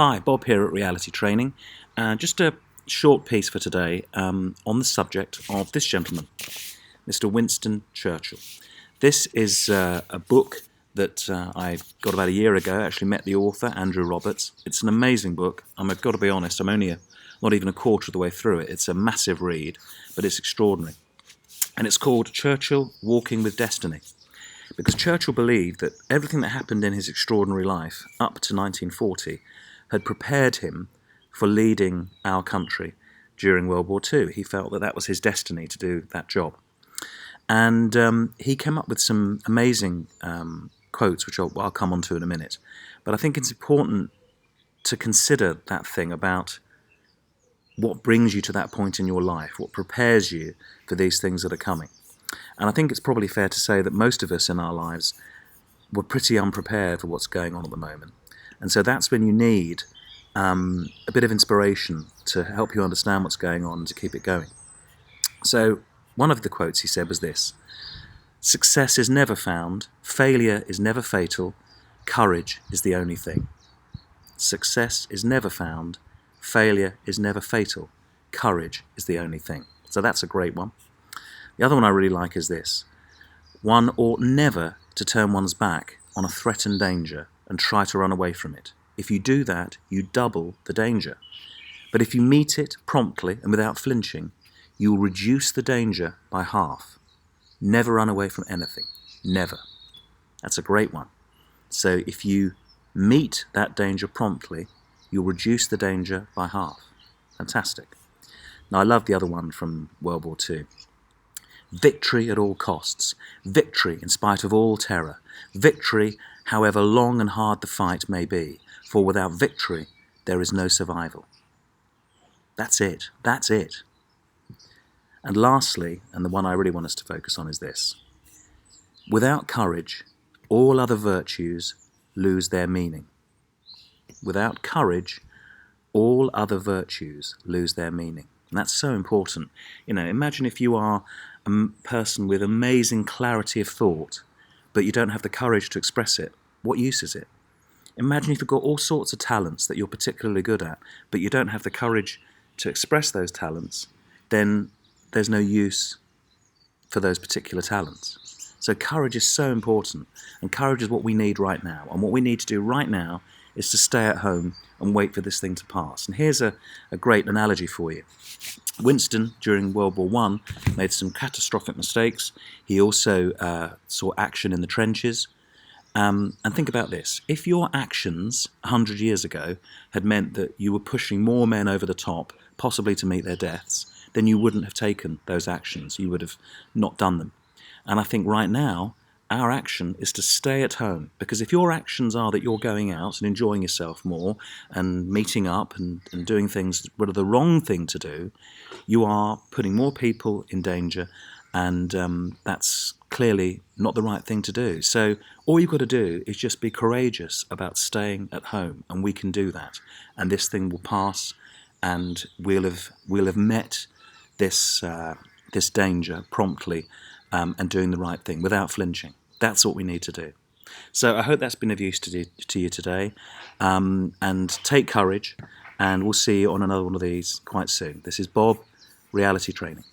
Hi, Bob here at Reality Training. Just a short piece for today on the subject of this gentleman, Mr. Winston Churchill. This is a book that I got about a year ago. I actually met the author, Andrew Roberts. It's an amazing book. I've got to be honest, I'm only not even a quarter of the way through it. It's a massive read, but it's extraordinary. And it's called Churchill, Walking with Destiny. Because Churchill believed that everything that happened in his extraordinary life up to 1940 had prepared him for leading our country during World War II. He felt that that was his destiny to do that job. And he came up with some amazing quotes, which I'll come on to in a minute. But I think it's important to consider that thing about what brings you to that point in your life, what prepares you for these things that are coming. And I think it's probably fair to say that most of us in our lives were pretty unprepared for what's going on at the moment. And so that's when you need a bit of inspiration to help you understand what's going on and to keep it going. So one of the quotes he said was this: "Success is never found, failure is never fatal, courage is the only thing." Success is never found, failure is never fatal, courage is the only thing. So that's a great one. The other one I really like is this: one ought never to turn one's back on a threatened danger and try to run away from it. If you do that, you double the danger. But if you meet it promptly and without flinching, you will reduce the danger by half. Never run away from anything. Never. That's a great one. So if you meet that danger promptly, you'll reduce the danger by half. Fantastic. Now I love the other one from World War II. Victory at all costs. Victory in spite of all terror. Victory however long and hard the fight may be. For without victory, there is no survival. That's it. That's it. And lastly, and the one I really want us to focus on is this: without courage, all other virtues lose their meaning. Without courage, all other virtues lose their meaning. And that's so important. Imagine if you are a person with amazing clarity of thought, but you don't have the courage to express it. What use is it? Imagine if you've got all sorts of talents that you're particularly good at, but you don't have the courage to express those talents, then there's no use for those particular talents. So courage is so important, and courage is what we need right now. And what we need to do right now is to stay at home and wait for this thing to pass. And here's a great analogy for you. Winston, during World War I, made some catastrophic mistakes. He also saw action in the trenches. And think about this: if your actions 100 years ago had meant that you were pushing more men over the top, possibly to meet their deaths, then you wouldn't have taken those actions. You would have not done them. And I think right now, our action is to stay at home, because if your actions are that you're going out and enjoying yourself more and meeting up and doing things that are the wrong thing to do, you are putting more people in danger, and that's clearly not the right thing to do. So all you've got to do is just be courageous about staying at home, and we can do that. And this thing will pass, and we'll have met this danger promptly and doing the right thing without flinching. That's what we need to do. So I hope that's been of use to you today. And take courage, and we'll see you on another one of these quite soon. This is Bob, Reality Training.